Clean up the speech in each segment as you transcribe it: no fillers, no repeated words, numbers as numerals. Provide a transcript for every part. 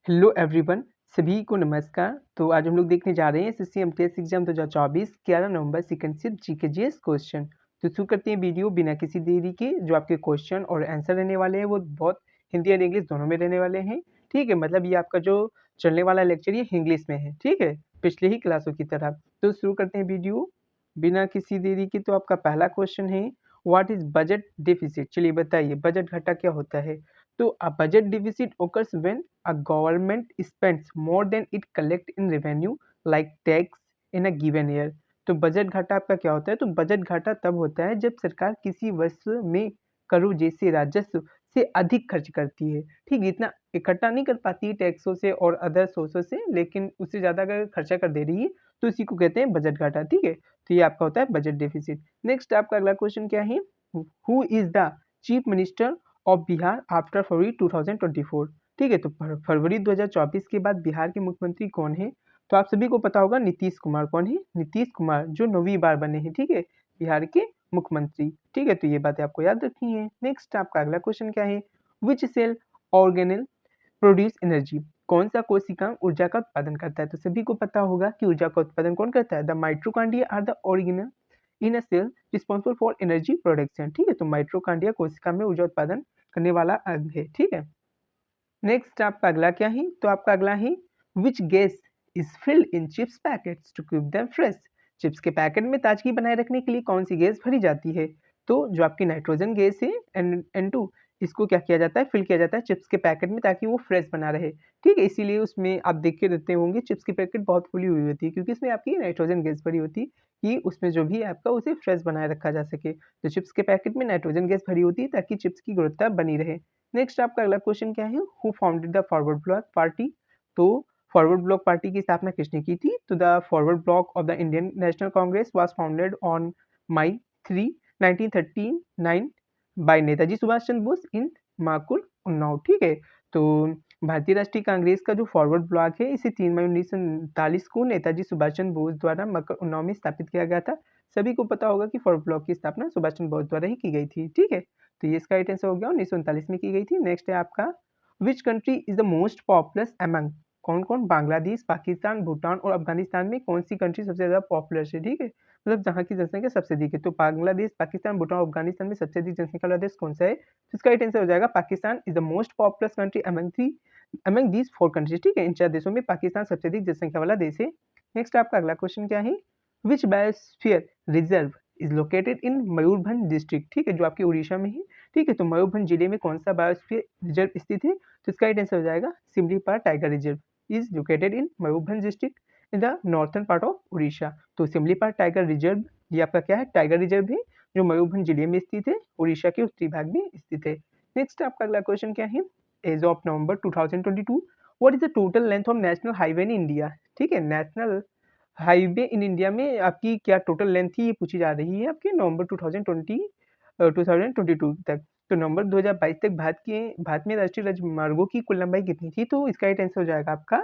Hello everyone, सभी को नमस्कार। तो आज हम लोग देखने जा रहे हैं एसएससी एमटीएस एग्जाम 2024 11 नवंबर second shift GK GS question. तो शुरू करते हैं वीडियो बिना किसी देरी के। जो आपके क्वेश्चन और आंसर रहने वाले हैं वो बहुत हिंदी और इंग्लिश दोनों में रहने वाले हैं। ठीक है, मतलब ये आपका जो चलने वाला लेक्चर ये इंग्लिश में है। ठीक है, पिछले ही क्लासों की तरह। तो शुरू करते हैं वीडियो बिना किसी देरी के। तो आपका पहला क्वेश्चन है, व्हाट इज बजट डिफिसिट। चलिए बताइए बजट घाटा क्या होता है। तो a budget deficit occurs when a government spends more than it collect in revenue like tax in a given year। तो बजट घाटा आपका क्या होता है। तो बजट घाटा तब होता है जब सरकार किसी वर्ष में करों जैसे राजस्व से अधिक खर्च करती है। ठीक, इतना इकट्ठा नहीं कर पाती टैक्सों से और अदर सोर्सों से, लेकिन उससे ज़्यादा अगर खर्चा कर दे रही है तो इसी को कहते हैं बजट घाटा। ठीक है, तो ये आपका होता है बजट डेफिसिट। नेक्स्ट आपका अगला क्वेश्चन क्या है, who is the chief minister of Bihar after February 2024। ठीक है, तो फरवरी 2024 के बाद बिहार के मुख्यमंत्री कौन है। तो आप सभी को पता होगा नीतीश कुमार। कौन है? नीतीश कुमार, जो 9वीं बार बने हैं। ठीक है, बिहार के मुख्यमंत्री। ठीक है, तो ये बातें आपको याद रखनी है। नेक्स्ट आपका अगला क्वेश्चन क्या है, विच सेल ऑर्गेनल प्रोड्यूस एनर्जी। कौन सा कोशिका ऊर्जा का उत्पादन करता है। तो सभी को पता होगा कि ऊर्जा का उत्पादन कौन करता है। The mitochondria are the organelle in a cell responsible for energy production. ठीक है, तो माइट्रोकांड्रिया कोशिका में ऊर्जा उत्पादन करने वाला अंग है। ठीक है, नेक्स्ट आपका अगला क्या है। तो आपका अगला है, which gas is filled in chips packets to keep them fresh. Chips के पैकेट में ताजगी बनाए रखने के लिए कौन सी गैस भरी जाती है। तो जो आपकी नाइट्रोजन गैस है N2, इसको क्या किया जाता है, फिल किया जाता है चिप्स के पैकेट में ताकि वो फ्रेश बना रहे। ठीक है, इसीलिए उसमें आप देख के रहते होंगे चिप्स की पैकेट बहुत फुली हुई होती है, क्योंकि इसमें आपकी नाइट्रोजन गैस भरी होती है कि उसमें जो भी है आपका उसे फ्रेश बनाए रखा जा सके। तो चिप्स के पैकेट में नाइट्रोजन गैस भरी होती है ताकि चिप्स की गुणवत्ता बनी रहे। नेक्स्ट आपका अगला क्वेश्चन क्या है, who founded the Forward Bloc party. तो फॉरवर्ड ब्लॉक पार्टी की स्थापना किसने की थी। तो the Forward Bloc of the Indian National Congress was founded on May 3 1939 by Netaji Subhas Chandra Bose in Makul, Unnao. ठीक है, तो भारतीय राष्ट्रीय कांग्रेस का जो फॉरवर्ड ब्लॉक है इसे 3 मई 1939 को नेताजी सुभाष चंद्र बोस द्वारा मकर, उन्नाव में स्थापित किया गया था। सभी को पता होगा कि फॉरवर्ड ब्लॉक की स्थापना सुभाष चंद्र बोस द्वारा ही की गई थी। ठीक है, तो ये इसका राइट आंसर हो गया, 1939 में की गई थी। नेक्स्ट है आपका, which country is the most populous among. कौन कौन, बांग्लादेश, पाकिस्तान, भूटान और अफगानिस्तान में कौन सी कंट्री सबसे ज़्यादा पॉपुलर है। ठीक है, मतलब जहाँ की जनसंख्या सबसे अधिक है। तो बांग्लादेश, पाकिस्तान, भूटान और अफगानिस्तान में सबसे अधिक जनसंख्या वाला देश कौन सा है। तो इसका राइट आंसर हो जाएगा Pakistan is the most populous country among these 4 countries. ठीक है, इन 4 देशों में पाकिस्तान सबसे अधिक जनसंख्या वाला देश है। नेक्स्ट आपका अगला क्वेश्चन क्या है, which biosphere reserve is located in Mayurbhanj district. ठीक है, जो आपकी उड़ीसा में है। ठीक है, तो मयूरभंज जिले में कौन सा बायोस्फीयर रिजर्व स्थित है। तो इसका राइट आंसर हो जाएगा Similipal tiger reserve is located in Mayurbhanj district in the northern part of Orissa. तो सिमलीपाल टाइगर रिजर्व ये आपका क्या है, टाइगर रिजर्व है, जो मयूरभंज जिले में स्थित है, उड़ीसा के उत्तरी भाग में स्थित है। नेक्स्ट आपका अगला क्वेश्चन क्या है, as of November 2022 what is the total length of national highway in India. ठीक है, नेशनल हाईवे इन इंडिया में आपकी क्या टोटल लेंथ थी, ये पूछी जा रही है आपके नवंबर 2022 तक। तो नवंबर 2022 तक भारत में राष्ट्रीय राजमार्गों की कुल लंबाई कितनी थी। तो इसका राइट आंसर हो जाएगा आपका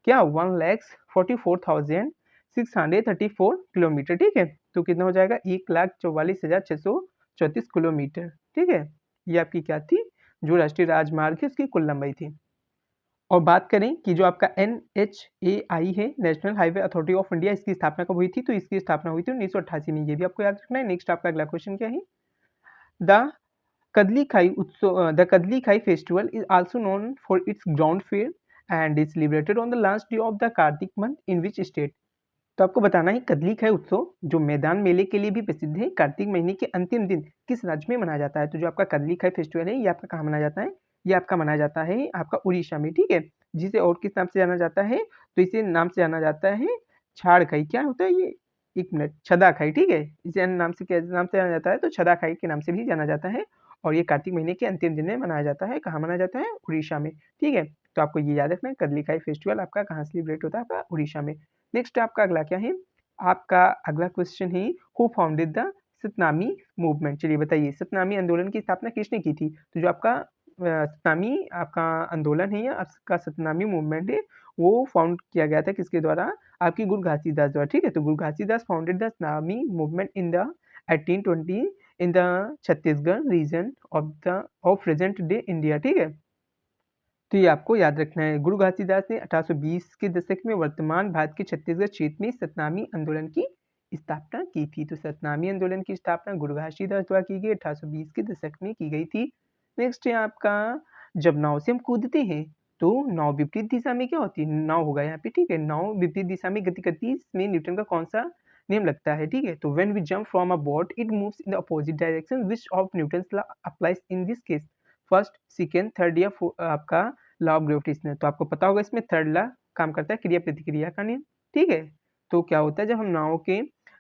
क्या, 1,44,634 किलोमीटर। ठीक है, तो कितना हो जाएगा, 1,44,634 किलोमीटर। ठीक है, ये आपकी क्या थी, जो राष्ट्रीय राजमार्ग है उसकी कुल लंबाई थी। और बात करें कि जो आपका NHAI है, national highway authority of India, इसकी स्थापना कब हुई थी। तो इसकी स्थापना हुई थी 1988 में। ये भी आपको याद रखना है। नेक्स्ट आपका अगला क्वेश्चन क्या है, द द कदली खाई festival is also known for its ground fair and is celebrated on the last day of the Kartik month in which state. तो आपको बताना है कदली खाई उत्सव जो मैदान मेले के लिए भी प्रसिद्ध है, कार्तिक महीने के अंतिम दिन किस राज्य में मनाया जाता है। तो जो आपका कदली खाई फेस्टिवल है ये आपका कहाँ मनाया जाता है, ये आपका मनाया जाता है आपका उड़ीसा में। ठीक है, जिसे और किस नाम से जाना जाता है, तो इसे नाम से जाना जाता है छाड़ खाई। क्या होता है ये, एक मिनट, छदा खाई। ठीक है, इसे अन्य नाम से क्या नाम से जाना जाता है, तो छदा खाई के नाम से भी जाना जाता है। और ये कार्तिक महीने के अंतिम दिन में मनाया जाता है। कहाँ मनाया जाता है, उड़ीसा में। ठीक है, तो आपको ये याद रखना है कदली खाई फेस्टिवल आपका कहाँ सेलिब्रेट होता है, आपका उड़ीसा में। नेक्स्ट आपका अगला क्या है, आपका अगला क्वेश्चन है, who founded the Satnami movement. चलिए बताइए सतनामी आंदोलन की स्थापना किसने की थी। तो जो आपका सतनामी आपका आंदोलन है या आपका सतनामी मूवमेंट है, वो फाउंड किया गया था किसके द्वारा, आपकी गुरु घासीदास द्वारा। ठीक है, तो Guru Ghasidas founded the Satnami movement in the 1820 in the Chhattisgarh region of present day India. ठीक है, तो ये आपको याद रखना है। गुरु घासीदास ने 1820 के दशक में वर्तमान भारत के छत्तीसगढ़ क्षेत्र में सतनामी आंदोलन की स्थापना की थी। तो सतनामी आंदोलन की स्थापना गुरु घासीदास द्वारा की गई 1820 के दशक में की गई थी। नेक्स्ट है आपका, जब नाव से हम कूदते हैं तो नाव विपरीत दिशा में क्या होती है, नाव होगा यहाँ पे, ठीक है, नाव विपरीत दिशा में गति करती है। इसमें न्यूटन का कौन सा नियम लगता है, ठीक है। तो when we jump from a boat it moves in the opposite direction which of Newton's law applies in this case, first, second, third या आपका लॉ ऑफ ग्रेविटेशन। तो आपको पता होगा इसमें थर्ड लॉ काम करता है, क्रिया प्रतिक्रिया का नियम, ठीक है। तो क्या होता है, जब हम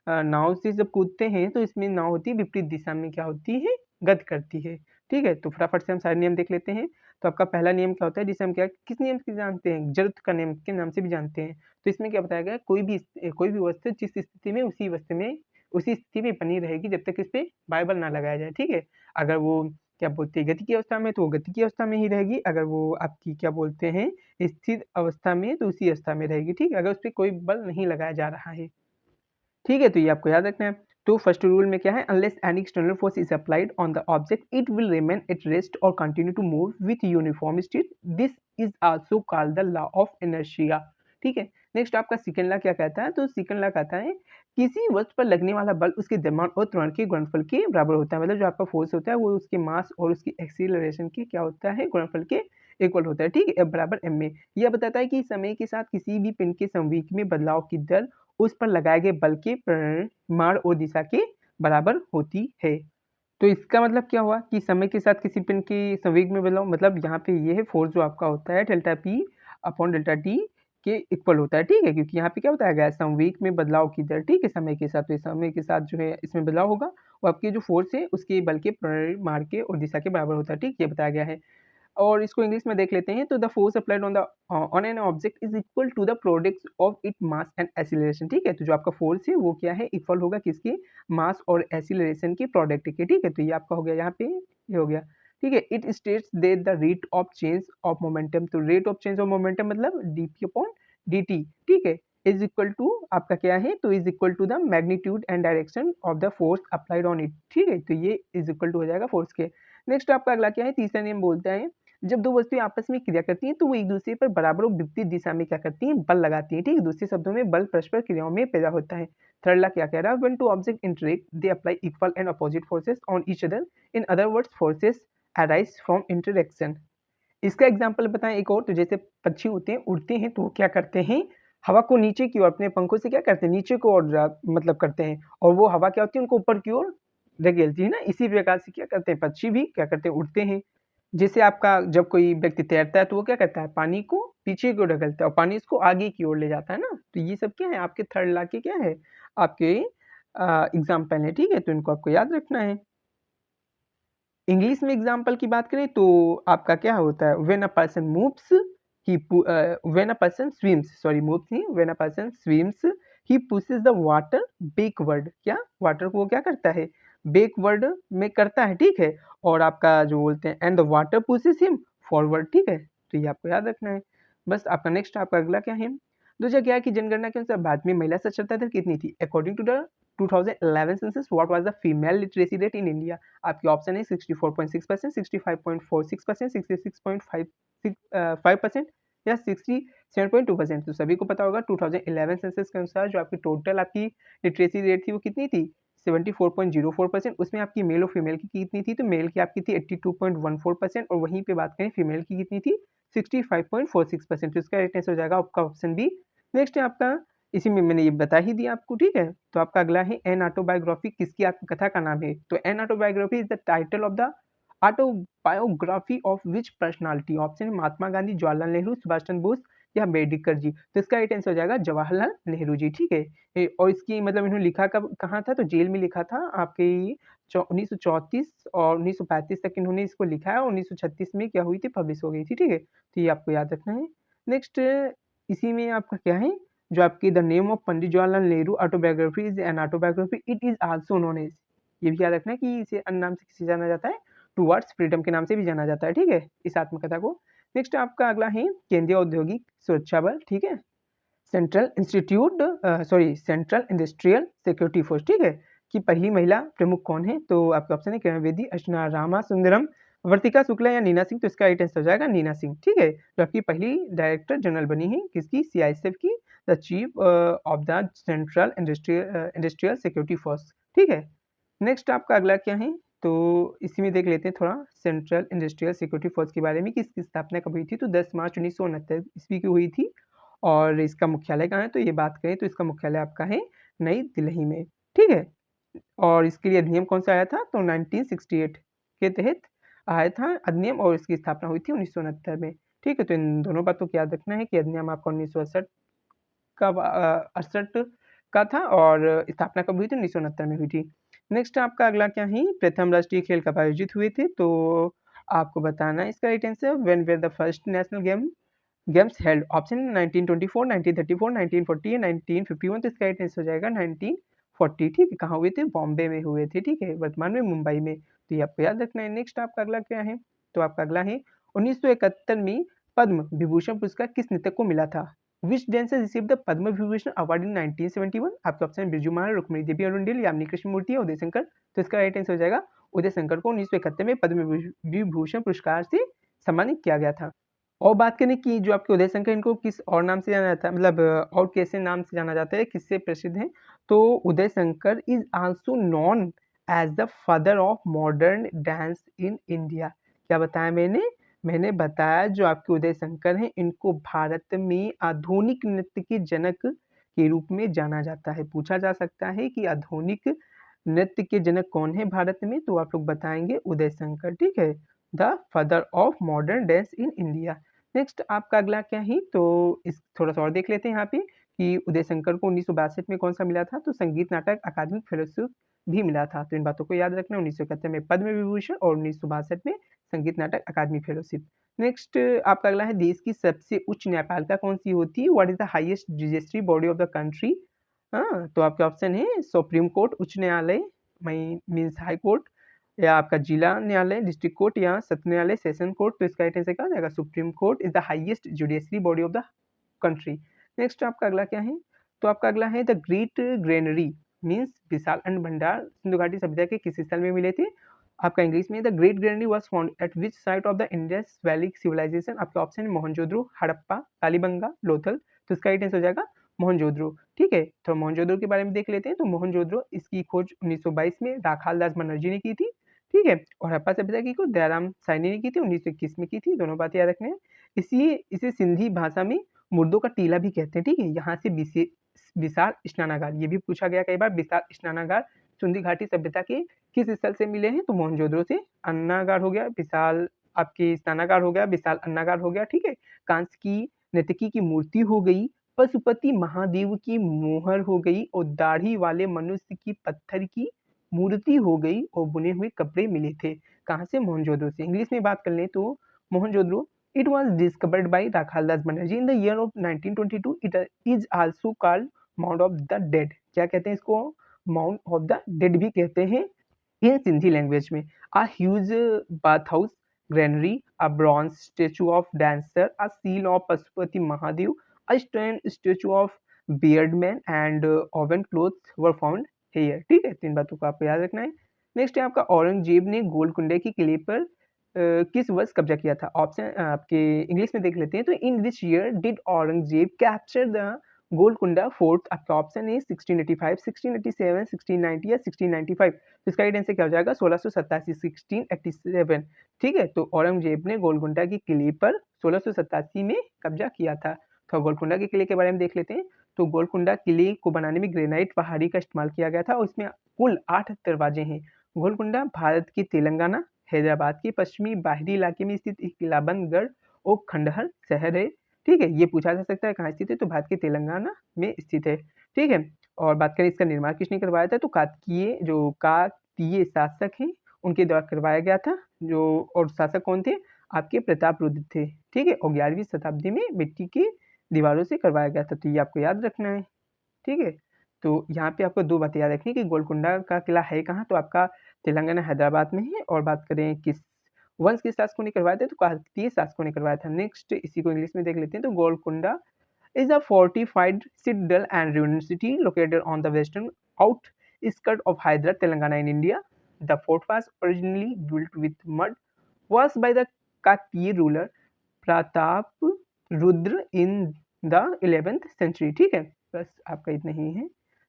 नाव से जब कूदते हैं तो इसमें नाव होती है विपरीत दिशा में क्या होती है, गति करती है, ठीक है। तो फटाफट से हम सारे नियम देख लेते हैं। तो आपका पहला नियम क्या होता है, जिसे हम क्या किस नियम से जानते हैं, जरूरत का नियम के नाम से भी जानते हैं। तो इसमें क्या बताया गया है, कोई भी वस्तु जिस स्थिति में उसी स्थिति में बनी रहेगी जब तक इस पे बार बार ना लगाया जाए, ठीक है। अगर वो क्या बोलते हैं गति की अवस्था में, तो वो गति की अवस्था में ही रहेगी। अगर वो आपकी क्या बोलते हैं स्थिर अवस्था में, तो उसी अवस्था में रहेगी, ठीक है, अगर उस पर कोई बल नहीं लगाया जा रहा है, ठीक है। तो ये आपको याद रखना है। तो फर्स्ट रूल में क्या है, unless any external force is applied on the object it will remain at rest और continue to move with uniform speed, this is also called the law of inertia, ठीक है। नेक्स्ट आपका second law क्या कहता है, तो second law कहता है किसी वस्तु पर लगने वाला बल उसके द्रव्यमान और त्वरण के गुणनफल के बराबर होता है। मतलब जो आपका फोर्स होता है वो उसके मास और उसकी एक्सीलरेशन के क्या होता है, गुणनफल के इक्वल होता है, ठीक है, बराबर m में। यह बताता है कि समय के साथ किसी भी पिंड के संवेग में बदलाव की दर उस पर लगाए गए बल के परिमाण और दिशा के बराबर होती है। तो इसका मतलब क्या हुआ कि समय के साथ किसी पिंड के संवेग में बदलाव, मतलब यहाँ पे ये है फोर्स जो आपका होता है delta P upon delta T के इक्वल होता है, ठीक है, क्योंकि यहाँ पे क्या बताया गया है संवेग में बदलाव की दर, ठीक है, समय के साथ। तो समय के साथ जो है इसमें बदलाव होगा, वो आपकी जो फोर्स है उसके बल के परिमाण के और दिशा के बराबर होता है, ठीक, ये बताया गया है। और इसको इंग्लिश में देख लेते हैं। तो the force applied on an object is equal to the product of it mass and acceleration, ठीक है। तो जो आपका फोर्स है वो क्या है, इक्वल होगा किसके, मास और एक्सीलरेशन के प्रोडक्ट के, ठीक है। तो ये आपका हो गया यहाँ पे, ये हो गया, ठीक है। It states that the rate of change of momentum, तो rate of change of momentum मतलब dp अपॉन dt, ठीक है, इज इक्वल टू आपका क्या है, तो is equal to the magnitude and direction of the force applied on it, ठीक है। तो ये इज इक्वल टू हो जाएगा फोर्स के। नेक्स्ट आपका अगला क्या है, तीसरा नियम बोलता है जब दो वस्तुएं आपस में क्रिया करती हैं तो वो एक दूसरे पर बराबर और विपरीत दिशा में क्या करती हैं, बल लगाती हैं, ठीक है। दूसरे शब्दों में बल परस्पर क्रियाओं में पैदा होता है। थर्ड लॉ क्या कह रहा है, when two object interact they apply equal and opposite forces on each other, in other words forces arise from interaction. इसका एग्जांपल बताएं एक और, तो जैसे पक्षी होते हैं, उड़ते हैं, तो वो क्या करते हैं, हवा को नीचे की ओर अपने पंखों से क्या करते हैं, नीचे को ओर मतलब करते हैं, और वो हवा क्या होती है उनको ऊपर की ओर धकेलती है ना। इसी प्रकार से क्या करते हैं, पक्षी भी क्या करते हैं, उड़ते हैं। जैसे आपका जब कोई व्यक्ति तैरता है तो वो क्या करता है, पानी को पीछे की ओर ढकेलता है और पानी इसको आगे की ओर ले जाता है ना। तो ये सब क्या है, आपके थर्ड लॉ के क्या है, आपके एग्जाम्पल है, ठीक है। तो इनको आपको याद रखना है। इंग्लिश में एग्जाम्पल की बात करें तो आपका क्या होता है, when a person moves he when a person swims, sorry moves नहीं, when a person swims he pushes the water backward, क्या वाटर को वो क्या करता है, बैकवर्ड में करता है, ठीक है। और आपका जो बोलते हैं and the water pushes him forward, ठीक है। तो ये आपको याद रखना है। बस आपका नेक्स्ट आपका अगला क्या है, दूसरा क्या है कि जनगणना के अनुसार भारत में महिला साक्षरता दर कितनी थी, according to the 2011 census what was the female literacy rate in India. आपके ऑप्शन है 64.6%, 65.46%, 66.5% या 67.2%। तो सभी को पता होगा 2011 सेंसस के अनुसार जो आपकी टोटल आपकी लिटरेसी रेट थी वो कितनी थी, 74.04%। उसमें आपकी मेल और फीमेल की कितनी थी, तो मेल की आपकी थी 82.14% और वहीं पे बात करें फीमेल की कितनी थी 65.46%। तो इसका राइट आंसर हो जाएगा आपका ऑप्शन बी। नेक्स्ट है आपका, इसी में मैंने ये बता ही दिया आपको, ठीक है। तो आपका अगला है एन ऑटोबायोग्राफी किसकी आत्मकथा का नाम है, तो an autobiography is the title of the autobiography of which personality. Option है महात्मा गांधी, जवाहरलाल नेहरू, सुभाष चंद्र बोस या अम्बेडकर जी। तो इसका राइट आंसर हो जाएगा जवाहरलाल नेहरू जी, ठीक है। और इसकी मतलब इन्होंने लिखा कब कहाँ था, तो जेल में लिखा था आपके 1934 और 1935 तक इन्होंने इसको लिखा है, 1936 में क्या हुई थी, पब्लिश हो गई थी, ठीक है। तो ये आपको याद रखना है। नेक्स्ट इसी में आपका क्या है, जो आपकी the name of Pandit Jawaharlal Nehru autobiography is an autobiography it is also known as, ये भी याद रखना है कि इसे अन्य नाम से किसे जाना जाता है, टुवर्ड्स फ्रीडम के नाम से भी जाना जाता है, ठीक है, इस आत्मकथा को। नेक्स्ट आपका अगला है केंद्रीय औद्योगिक सुरक्षा बल, ठीक है, सेंट्रल इंडस्ट्रियल सिक्योरिटी फोर्स, ठीक है, कि पहली महिला प्रमुख कौन है, तो आपका ऑप्शन है किरण बेदी, अर्चना रामा सुंदरम, वर्तिका शुक्ला या नीना सिंह, तो इसका राइट आंसर हो जाएगा नीना सिंह। ठीक है, जो आपकी पहली डायरेक्टर जनरल बनी है किसकी, सीआईएसएफ की, the chief of the central industrial security force. ठीक है, नेक्स्ट आपका अगला क्या है, तो इसी में देख लेते हैं थोड़ा सेंट्रल इंडस्ट्रियल सिक्योरिटी फोर्स के बारे में कि इसकी स्थापना कब हुई थी, तो 10 मार्च 1969 ईस्वी की हुई थी। और इसका मुख्यालय कहाँ है, तो ये बात करें तो इसका मुख्यालय आपका है नई दिल्ली में। ठीक है, और इसके लिए अधिनियम कौन सा आया था, तो 1968 के तहत आया था अधिनियम, और इसकी स्थापना हुई थी 1969 में। ठीक है, तो इन दोनों बातों को याद रखना है कि अधिनियम आपका 1968 का 68 का था और स्थापना कब हुई थी, 1969 में हुई थी। नेक्स्ट आपका अगला क्या है, प्रथम राष्ट्रीय खेल कब आयोजित हुए थे, तो आपको बताना है इसका right answer, when were the first national games held, option 1924, 1934, 1940 या 1951, तो इसका राइट आंसर हो जाएगा 1940। ठीक है, कहाँ हुए थे, बॉम्बे में हुए थे। ठीक है, वर्तमान में मुंबई में, तो ये आपको याद रखना है। नेक्स्ट आपका अगला क्या है, तो आपका अगला है 1971 में पद्म विभूषण पुरस्कार किस नृतक को मिला था, which dancer receive the Padma Vibhushan award in 1971, आपके ऑप्शन बिरजू महाराज, रुक्मिणी देवी अरुणडेल, यामिनी कृष्णमूर्ति या उदय शंकर, तो इसका राइट आंसर हो जाएगा उदय शंकर को 1971 में पद्म विभूषण पुरस्कार से सम्मानित किया गया था। और बात करें कि जो आपके उदय शंकर, इनको किस और नाम से जाना जाता है, मतलब और कैसे नाम से जाना जाता है, किससे प्रसिद्ध हैं, तो Uday Shankar is also known as the father of modern dance in India. क्या बताया मैंने बताया जो आपके उदय शंकर हैं इनको भारत में आधुनिक नृत्य के जनक के रूप में जाना जाता है। पूछा जा सकता है कि आधुनिक नृत्य के जनक कौन है भारत में, तो आप लोग बताएंगे उदय शंकर। ठीक है, the father of modern dance in India. Next आपका अगला क्या है, तो इस थोड़ा सा और देख लेते हैं यहाँ पे कि उदय शंकर को 1962 में कौन सा मिला था, तो संगीत नाटक अकादमिक फेलोशिप भी मिला था। तो इन बातों को याद रखना, 1971 में पद्म विभूषण और 1962 में संगीत नाटक अकादमी फेलोशिप। नेक्स्ट आपका अगला है, देश की सबसे उच्च न्यायपालिका कौन सी होती है, what is the highest judiciary body of the country. हाँ, तो आपके ऑप्शन है सुप्रीम कोर्ट उच्च न्यायालय, मीन्स हाई कोर्ट, या आपका जिला न्यायालय डिस्ट्रिक्ट कोर्ट, या सत्र न्यायालय सेशन कोर्ट, तो इसका राइट आंसर क्या हो जाएगा, supreme court is the highest judiciary body of the country. Next आपका अगला क्या है, तो आपका अगला है द ग्रेट ग्रेनरी मीन्स विशाल अन्न भंडार सिंधु घाटी सभ्यता के किस स्थल में मिले थे, आपका इंग्लिश में the great granary was found at which site of the Indus valley civilisation, आपका ऑप्शन है मोहनजोदड़ो, हड़प्पा, कालीबंगा, लोथल, तो इसका राइट आंसर हो जाएगा मोहनजोदड़ो। ठीक है, तो मोहनजोदड़ो के बारे में देख लेते हैं, तो मोहनजोदड़ो इसकी खोज 1922 में राखाल दास बनर्जी ने की थी। ठीक है, और हड़प्पा सभ्यता की खोज दयाराम साइनी ने की थी, 1921 में की थी। दोनों बातें याद रखने हैं। इसे सिंधी भाषा में मुर्दों का टीला भी कहते हैं। ठीक है, यहाँ से विशाल स्नानागार, ये भी पूछा गया कई बार, विशाल स्नानागार सिंधु घाटी सभ्यता के किस स्थल से मिले हैं, तो मोहनजोदड़ो से। अन्नागार हो गया, विशाल आपके स्नानागार हो गया, विशाल अन्नागार हो गया। ठीक है, कांस्य की नर्तकी की मूर्ति हो गई, पशुपति महादेव की मोहर हो गई, और दाढ़ी वाले मनुष्य की पत्थर की मूर्ति हो गई, और बुने हुए कपड़े मिले थे। कहाँ से, मोहनजोदड़ो से। इंग्लिश में बात कर लें तो Mohenjodaro it was discovered by Rakhaldas Banerjee in the year of 1922. It is also called Mound of the Dead. क्या कहते हैं इसको, माउंट ऑफ द डेड भी कहते हैं इन सिंधी लैंग्वेज में। A huge bathhouse, granary, a bronze statue of dancer, a seal of Pashupati Mahadev, a stone statue of Beardman and oven clothes were found here. ठीक है, तीन बातों को आपको याद रखना है। नेक्स्ट है आपका, औरंगजेब ने गोलकुंडे के किले पर किस वर्ष कब्जा किया था। ऑप्शन आपके इंग्लिश में देख लेते हैं, तो in which year did Aurangzeb capture the Golconda fort, आपका ऑप्शन है 1685, 1687, 1690 या 1695, तो इसका राइट आंसर क्या हो जाएगा, 1687, 1687। ठीक है, तो औरंगजेब ने गोलकुंडा के किले पर 1687 में कब्जा किया था। तो गोलकुंडा के किले के बारे में देख लेते हैं, तो गोलकुंडा किले को बनाने में ग्रेनाइट पहाड़ी का इस्तेमाल किया गया था, और इसमें कुल 8 दरवाजे हैं। गोलकुंडा भारत के तेलंगाना, हैदराबाद के पश्चिमी बाहरी इलाके में स्थित एक किलाबंद गढ़ और खंडहर शहर है। ठीक है, ये पूछा जा सकता है कहाँ स्थित है, तो भारत के तेलंगाना में स्थित है। ठीक है, और बात करें इसका निर्माण किसने करवाया था, तो काकतीय शासक हैं उनके द्वारा करवाया गया था। जो और शासक कौन थे, आपके प्रताप रुद्र थे। ठीक है, और 11वीं शताब्दी में मिट्टी की दीवारों से करवाया गया था, तो ये आपको याद रखना है। ठीक है, तो यहाँ पे आपको दो बातें याद रखनी कि गोलकुंडा का किला है कहाँ, तो आपका तेलंगाना हैदराबाद में है। और बात करें किस वंश के शासकों ने करवाया था, तो काकतीय शासकों ने करवाया था। नेक्स्ट इसी को इंग्लिश में देख लेते हैं, तो Golconda is a fortified citadel and ruined city located on the western outskirts of Hyderabad, Telangana in India. The fort was originally built with mud was by the Kakatiya ruler Pratap Rudra in the 11th century. ठीक है, बस आपका इतना ही है।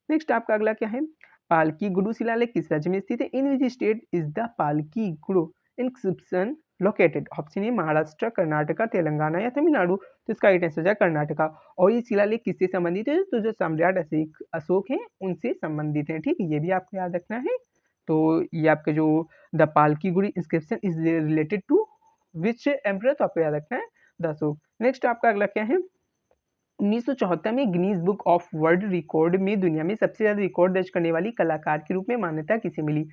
Next आपका अगला क्या है, पालकी गुरु शिलालेख किस राज्य में स्थित है? इन विच स्टेट इज द पालकी गुरु inscription located? Option A Maharashtra, Karnataka, Telangana या तमिलनाडु। तो इसका राइट आंसर है कर्नाटका। और ये शिलालेख किससे संबंधित है? तो जो सम्राट अशोक हैं उनसे संबंधित है। ठीक है, ये भी आपको याद रखना है। तो ये आपका जो द पालकी गुरु inscription is related to which emperor, तो आपको याद रखना है द अशोक। नेक्स्ट आपका अगला क्या है, 1974 में Guinness book of world record में दुनिया में सबसे ज्यादा रिकॉर्ड दर्ज करने वाली कलाकार के रूप में मान्यता किसे मिली?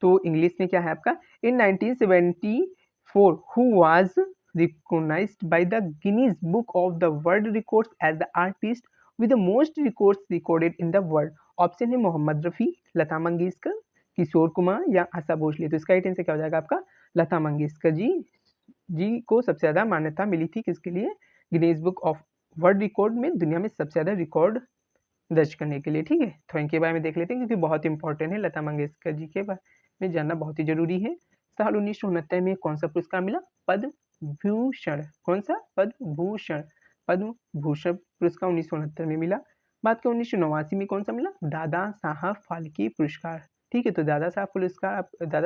तो इंग्लिश में क्या है आपका, इन 1974 who was recognized by the Guinness Book of the World Records as the artist with the most records recorded in the world? Option है मोहम्मद रफी, लता मंगेशकर, किशोर कुमार या आशा भोसले। तो इसका राइट आंसर क्या हो जाएगा आपका, लता मंगेशकर जी को सबसे ज्यादा मान्यता मिली थी किसके लिए? Guinness book of world record में दुनिया में सबसे ज्यादा रिकॉर्ड दर्ज करने के लिए। ठीक है, तो इनके बारे में देख लेते हैं क्योंकि बहुत इंपॉर्टेंट है, लता मंगेशकर जी के बारे में जानना बहुत ही जरूरी है। साल 1969 में कौन सा पुरस्कार मिला? पद्म भूषण। कौन सा? पद्म भूषण। पद्म भूषण पुरस्कार 1969 में मिला। बात करें 1989 में कौन सा मिला? दादा साहब फाल्के पुरस्कार। ठीक है, तो दादा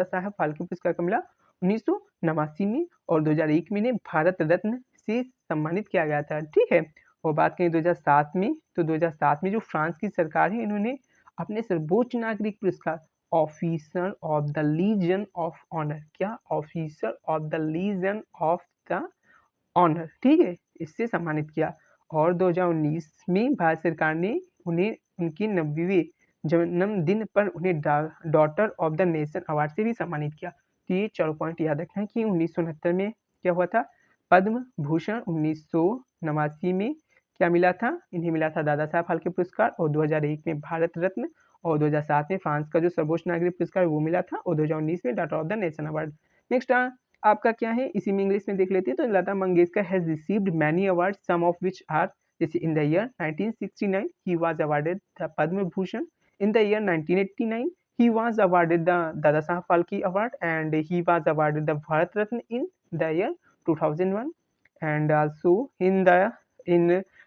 साहब फाल्के पुरस्कार का मिला 1989 में। और 2001 में भारत रत्न से सम्मानित किया गया था। ठीक है, और बात करें 2007 में, तो 2007 में जो फ्रांस की सरकार है इन्होंने अपने सर्वोच्च नागरिक पुरस्कार officer of the Legion of Honour, क्या? Officer of the Legion of the Honour, ठीक है, इससे सम्मानित किया। और 2019 में भारत सरकार ने उन्हें उनके 90वें जन्मदिन पर उन्हें daughter of the nation award से भी सम्मानित किया। तो ये 4 पॉइंट याद रखना है कि 1969 में क्या हुआ था? पद्म भूषण। 1989 में क्या मिला था? इन्हें मिला था दादा साहब फाल्के पुरस्कार। और 2001 में भारत रत्न। और 2007 में फ्रांस का जो सर्वोच्च नागरिक पुरस्कार वो मिला था। और 2019 में daughter of the nation award. Next आपका क्या है, इसी में इंग्लिश में देख लेते हैं। तो Lata Mangeshkar has received many award, some of which are, जैसे in the year 1969 he was awarded the Padma Bhushan. In the year 1989 he was awarded the Dada Saheb Phalke Award, and he was awarded the Bharat Ratna in the year 2001. And also in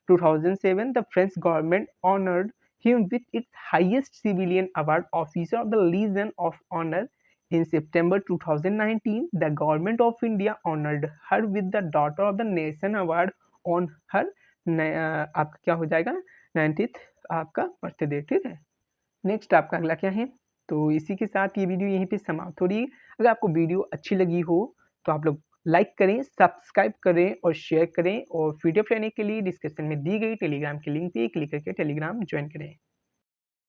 2007 the French government honored him with its highest civilian award, Officer of the Legion of Honor. In September 2019 the government of India honored her with the Daughter of the Nation Award on her आपका क्या हो जाएगा 90th आपका birthday. ठीक है, next आपका अगला क्या है, तो इसी के साथ ये वीडियो यहीं पे समाप्त हो रही है। अगर आपको वीडियो अच्छी लगी हो तो आप लोग लाइक करें, सब्सक्राइब करें और शेयर करें। और पीडीएफ लेने के लिए डिस्क्रिप्शन में दी गई टेलीग्राम की लिंक पे क्लिक करके टेलीग्राम ज्वाइन करें।